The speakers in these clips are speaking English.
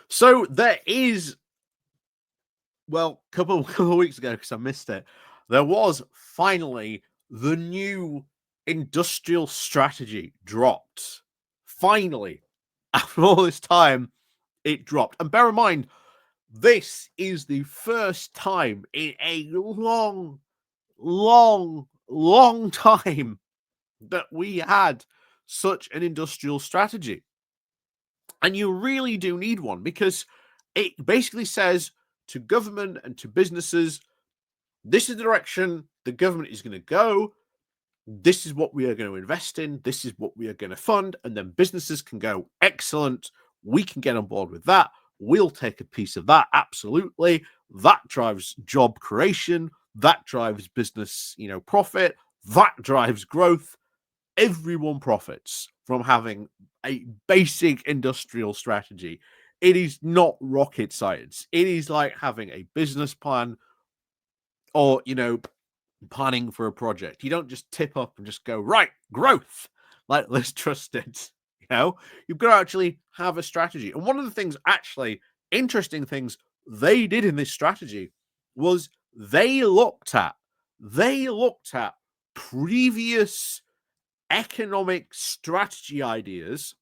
So there is, well, couple of weeks ago, because I missed it, there was finally the new industrial strategy dropped. Finally, after all this time, it dropped. And bear in mind, this is the first time in a long, long time that we had such an industrial strategy. And you really do need one, because it basically says to government and to businesses, this is the direction the government is going to go. This is what we are going to invest in. This is what we are going to fund. And then businesses can go, excellent. We can get on board with that. We'll take a piece of that. Absolutely. That drives job creation. That drives business, profit. That drives growth. Everyone profits from having a basic industrial strategy. It is not rocket science. It is like having a business plan, or, planning for a project. You don't just tip up and just go, right, growth. Like, let's trust it. You've got to actually have a strategy. And one of the things, actually, interesting things they did in this strategy was they looked at previous economic strategy ideas,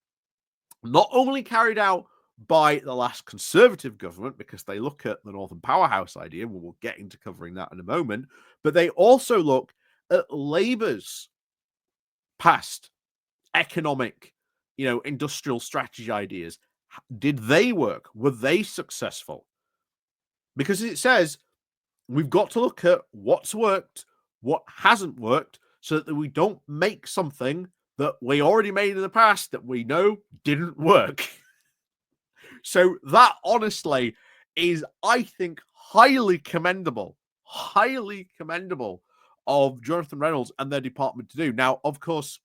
not only carried out by the last Conservative government, because they look at the Northern Powerhouse idea, we'll get into covering that in a moment, but they also look at Labour's past economic, industrial strategy ideas. Did they work? Were they successful? Because it says we've got to look at what's worked, what hasn't worked, so that we don't make something that we already made in the past that we know didn't work. So that, honestly, is, I think, highly commendable of Jonathan Reynolds and their department to do. Now, of course,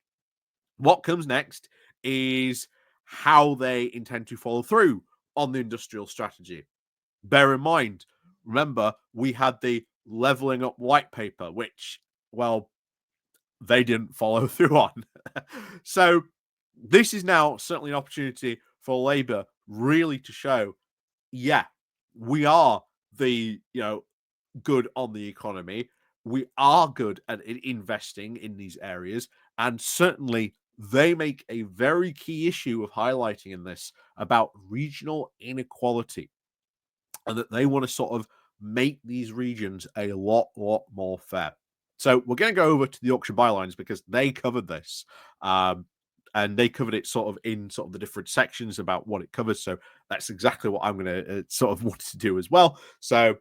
what comes next is how they intend to follow through on the industrial strategy. Bear in mind, remember, we had the leveling up white paper, which, well, they didn't follow through on. So this is now certainly an opportunity for Labour really to show, yeah, we are the, good on the economy. We are good at investing in these areas. And certainly they make a very key issue of highlighting in this about regional inequality, and that they want to sort of make these regions a lot more fair. So we're going to go over to the Yorkshire bylines, because they covered this. And they covered it sort of in sort of the different sections about what it covers. So that's exactly what I'm going to sort of want to do as well. So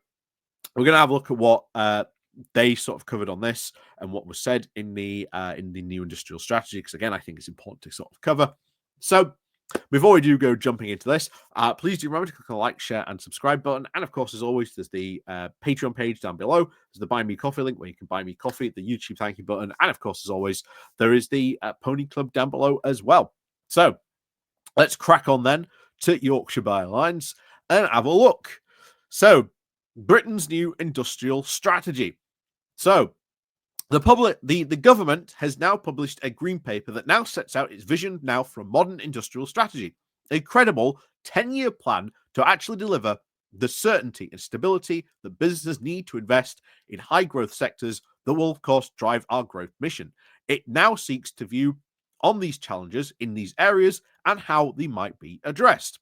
we're going to have a look at what they sort of covered on this and what was said in the new industrial strategy, because again, I think it's important to sort of cover. So before we do go jumping into this, please do remember to click on the like, share, and subscribe button. And of course, as always, there's the Patreon page down below. There's the Buy Me Coffee link where you can buy me coffee, the YouTube thank you button. And of course, as always, there is the Pony Club down below as well. So let's crack on then to Yorkshire bylines and have a look. So Britain's new industrial strategy. So the government has now published a green paper that now sets out its vision now for a modern industrial strategy, a credible 10-year plan to actually deliver the certainty and stability that businesses need to invest in high growth sectors that will, of course, drive our growth mission. It now seeks to view on these challenges in these areas and how they might be addressed.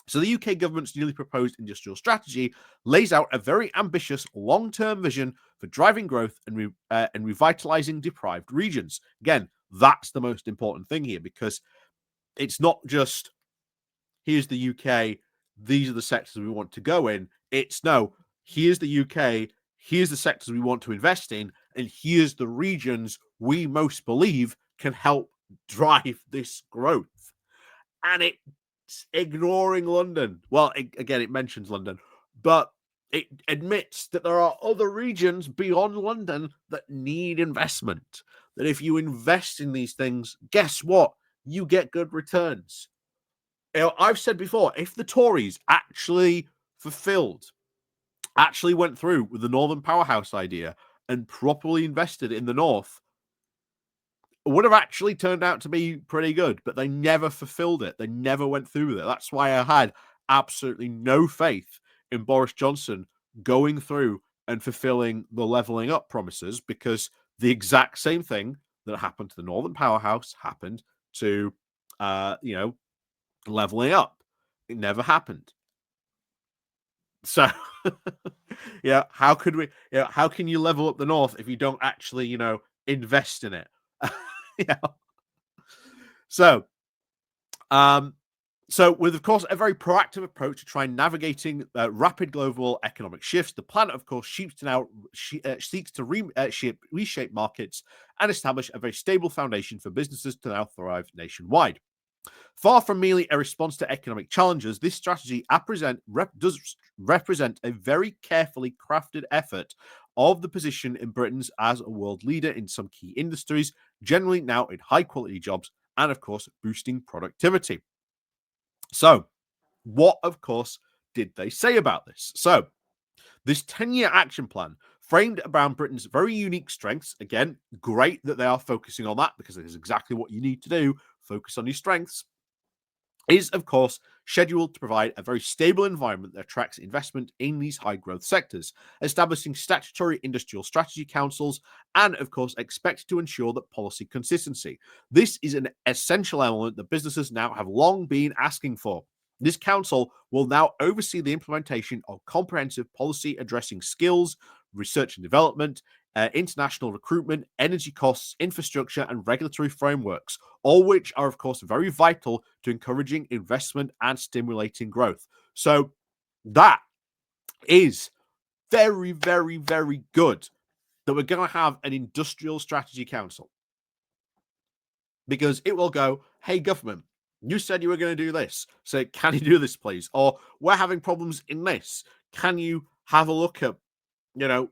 So the UK government's newly proposed industrial strategy lays out a very ambitious long-term vision for driving growth and revitalizing deprived regions. Again, that's the most important thing here, because it's not just, here's the UK, these are the sectors we want to go in. It's no, here's the UK, here's the sectors we want to invest in, and here's the regions we most believe can help drive this growth. And it's ignoring London. Well, again, it mentions London, but it admits that there are other regions beyond London that need investment. That if you invest in these things, guess what? You get good returns. I've said before, if the Tories actually went through with the Northern Powerhouse idea and properly invested in the North, it would have actually turned out to be pretty good, but they never fulfilled it. They never went through with it. That's why I had absolutely no faith in Boris Johnson going through and fulfilling the levelling up promises, because the exact same thing that happened to the Northern Powerhouse happened to, you know, levelling up. It never happened. So, yeah, how could we? Yeah, how can you level up the North if you don't actually, invest in it? Yeah. So, um, so with of course a very proactive approach to try and navigating rapid global economic shifts, the plan, of course, seeks to reshape markets and establish a very stable foundation for businesses to now thrive nationwide. Far from merely a response to economic challenges, this strategy does represent a very carefully crafted effort of the position in Britain's as a world leader in some key industries, generally now in high quality jobs, and of course, boosting productivity. So, what, of course, did they say about this? So, this 10-year action plan framed around Britain's very unique strengths. Again, great that they are focusing on that, because it is exactly what you need to do. Focus on your strengths. Is, of course, scheduled to provide a very stable environment that attracts investment in these high growth sectors, establishing statutory industrial strategy councils, and, of course, expected to ensure that policy consistency. This is an essential element that businesses now have long been asking for. This council will now oversee the implementation of comprehensive policy addressing skills, research and development, international recruitment, energy costs, infrastructure, and regulatory frameworks, all which are, of course, very vital to encouraging investment and stimulating growth. So that is very, very, very good that we're going to have an industrial strategy council, because it will go, hey, government, you said you were going to do this. So can you do this, please? Or we're having problems in this. Can you have a look at,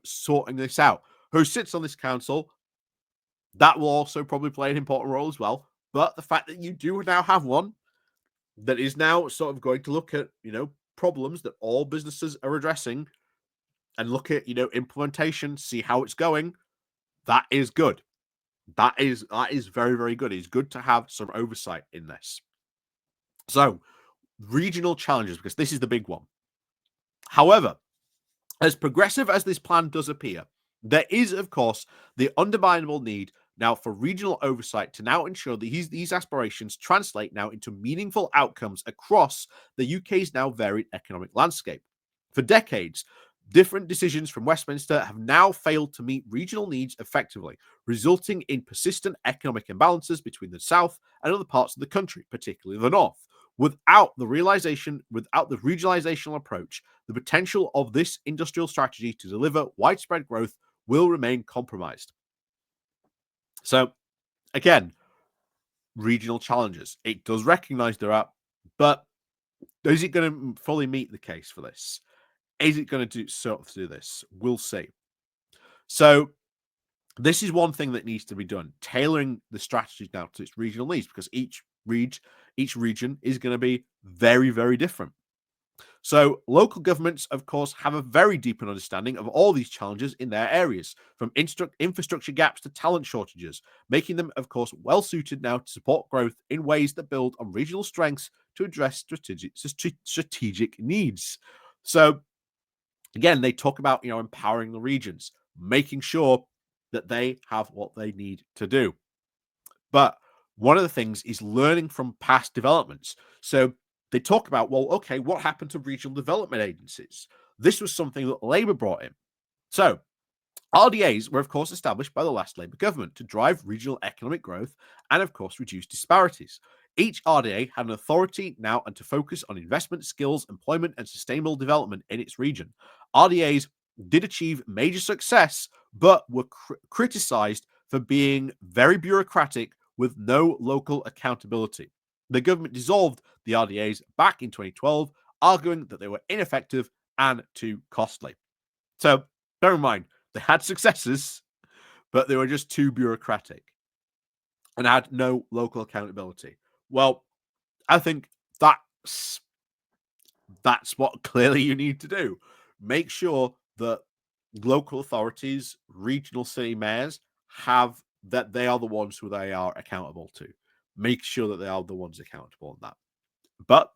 sorting this out? Who sits on this council? That will also probably play an important role as well. But the fact that you do now have one that is now sort of going to look at, problems that all businesses are addressing and look at, implementation, see how it's going, that is good. That is very, very good. It's good to have some oversight in this. So, regional challenges, because this is the big one. However, as progressive as this plan does appear, there is, of course, the undeniable need now for regional oversight to now ensure that these aspirations translate now into meaningful outcomes across the UK's now varied economic landscape. For decades, different decisions from Westminster have now failed to meet regional needs effectively, resulting in persistent economic imbalances between the South and other parts of the country, particularly the North. Without the regionalizational approach, the potential of this industrial strategy to deliver widespread growth will remain compromised. So, again, regional challenges. It does recognize there are, but is it going to fully meet the case for this? Is it going to do this? We'll see. So, this is one thing that needs to be done: tailoring the strategy now to its regional needs, because each region is going to be very, very different. So, local governments, of course, have a very deep understanding of all these challenges in their areas, from infrastructure gaps to talent shortages, making them, of course, well suited now to support growth in ways that build on regional strengths to address strategic needs. So, again, they talk about, empowering the regions, making sure that they have what they need to do. But one of the things is learning from past developments. So they talk about, well, okay, what happened to regional development agencies? This was something that Labour brought in. So RDAs were, of course, established by the last Labour government to drive regional economic growth and, of course, reduce disparities. Each RDA had an authority now and to focus on investment, skills, employment, and sustainable development in its region. RDAs did achieve major success, but were criticised for being very bureaucratic with no local accountability. The government dissolved the RDAs back in 2012, arguing that they were ineffective and too costly. So, bear in mind, they had successes, but they were just too bureaucratic and had no local accountability. Well, I think that's what clearly you need to do. Make sure that local authorities, regional city mayors have that they are the ones who they are accountable to. Make sure that they are the ones accountable on that. But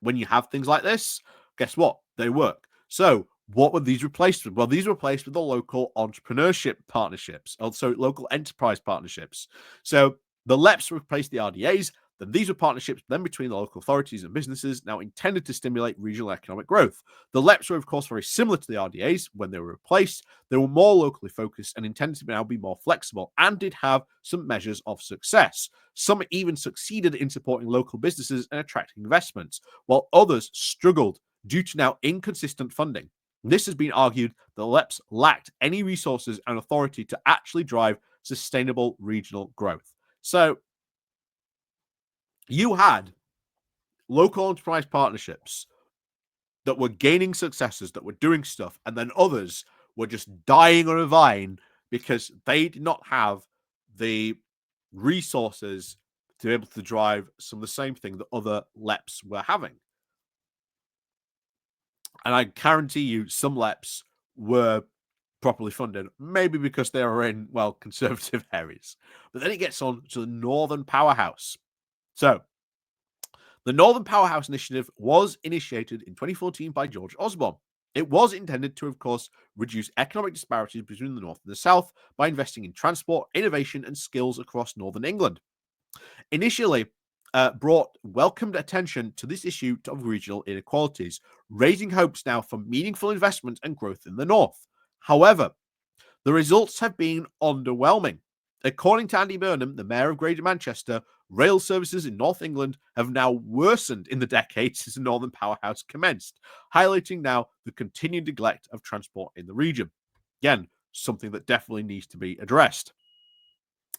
when you have things like this, guess what? They work. So what were these replaced with? Well, these were replaced with the local entrepreneurship partnerships, also local enterprise partnerships. So the LEPs replaced the RDAs. Then these were partnerships then between the local authorities and businesses, now intended to stimulate regional economic growth. The LEPs were, of course, very similar to the RDAs when they were replaced. They were more locally focused and intended to now be more flexible and did have some measures of success. Some even succeeded in supporting local businesses and attracting investments, while others struggled due to now inconsistent funding. This has been argued that the LEPs lacked any resources and authority to actually drive sustainable regional growth. So you had local enterprise partnerships that were gaining successes, that were doing stuff, and then others were just dying on a vine because they did not have the resources to be able to drive some of the same thing that other LEPs were having. And I guarantee you some LEPs were properly funded, maybe because they were in, well, conservative areas. But then it gets on to the Northern Powerhouse. So the Northern Powerhouse Initiative was initiated in 2014 by George Osborne. It was intended to, of course, reduce economic disparities between the North and the South by investing in transport, innovation, and skills across Northern England. Initially, brought welcomed attention to this issue of regional inequalities, raising hopes now for meaningful investment and growth in the North. However, the results have been underwhelming. According to Andy Burnham, the Mayor of Greater Manchester, rail services in North England have now worsened in the decades since the Northern Powerhouse commenced, highlighting now the continued neglect of transport in the region. Again, something that definitely needs to be addressed.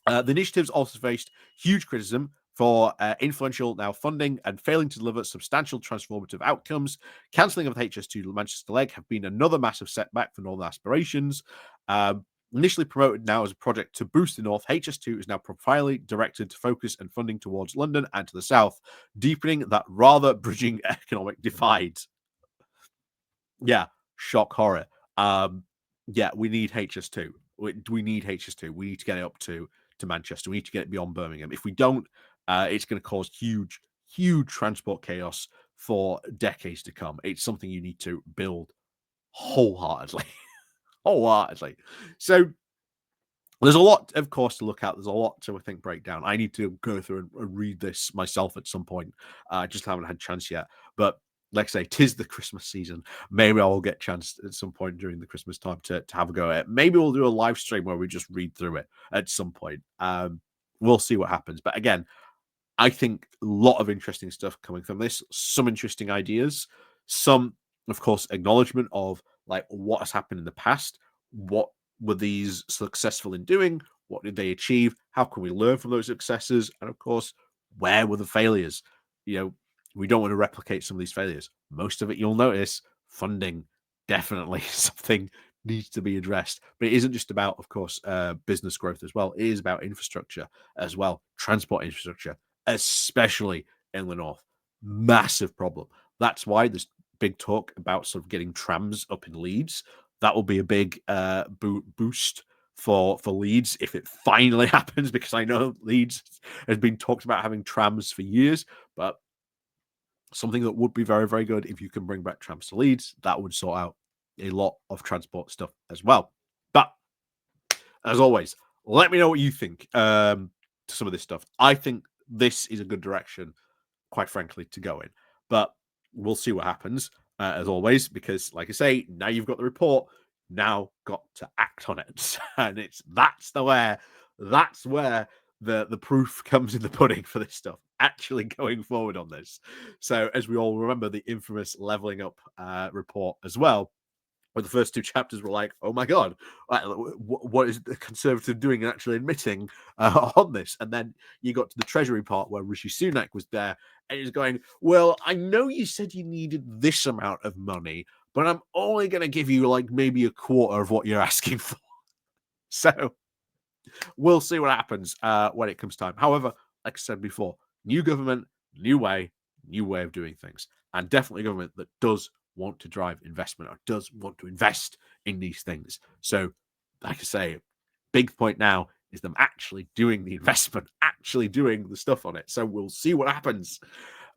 The initiatives also faced huge criticism for influential now funding and failing to deliver substantial transformative outcomes. Cancelling of the HS2 Manchester leg have been another massive setback for Northern aspirations. Initially promoted now as a project to boost the North, HS2 is now primarily directed to focus and funding towards London and to the South, deepening that rather bridging economic divide. Yeah, shock horror. Yeah, we need HS2. We need HS2. We need to get it up to Manchester. We need to get it beyond Birmingham. If we don't, it's going to cause huge transport chaos for decades to come. It's something you need to build wholeheartedly. Wholeheartedly. So there's a lot, of course, to look at. There's a lot to, I think, break down. I need to go through and read this myself at some point. I just haven't had a chance yet. But like I say, 'tis the Christmas season. Maybe I will get a chance at some point during the Christmas time to have a go at it. Maybe we'll do a live stream where we just read through it at some point. We'll see what happens. But again, I think a lot of interesting stuff coming from this. Some interesting ideas. Some, of course, acknowledgement of like what has happened in the past. What were these successful in doing? What did they achieve? How can we learn from those successes? And of course, where were the failures? You know, we don't want to replicate some of these failures. Most of it, you'll notice, funding definitely something needs to be addressed. But it isn't just about, of course, business growth as well. It is about infrastructure as well, transport infrastructure, especially in the North. Massive problem. That's why there's big talk about sort of getting trams up in Leeds. That will be a big boost for Leeds if it finally happens, because I know Leeds has been talked about having trams for years, but something that would be very, very good if you can bring back trams to Leeds. That would sort out a lot of transport stuff as well. But as always, let me know what you think to some of this stuff. I think this is a good direction, quite frankly, to go in. But we'll see what happens, as always, because, like I say, now you've got the report, now got to act on it. And that's where the proof comes in the pudding for this stuff, actually going forward on this. So, as we all remember, the infamous leveling up report as well, where the first two chapters were like, oh my God, what is the Conservative doing and actually admitting on this? And then you got to the Treasury part where Rishi Sunak was there and he's going, well, I know you said you needed this amount of money, but I'm only going to give you like maybe a quarter of what you're asking for. So we'll see what happens when it comes time. However, like I said before, new government, new way of doing things, and definitely a government that does want to drive investment or does want to invest in these things. So, like I say, big point now is them actually doing the investment, actually doing the stuff on it. So we'll see what happens.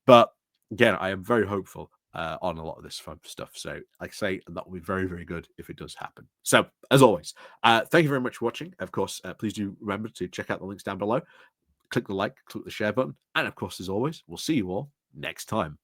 But Again, I am very hopeful on a lot of this fun stuff. So, like I say, that will be very, very good if it does happen. So, as always, thank you very much for watching. Of course, please do remember to check out the links down below. Click the like, click the share button. And of course, as always, we'll see you all next time.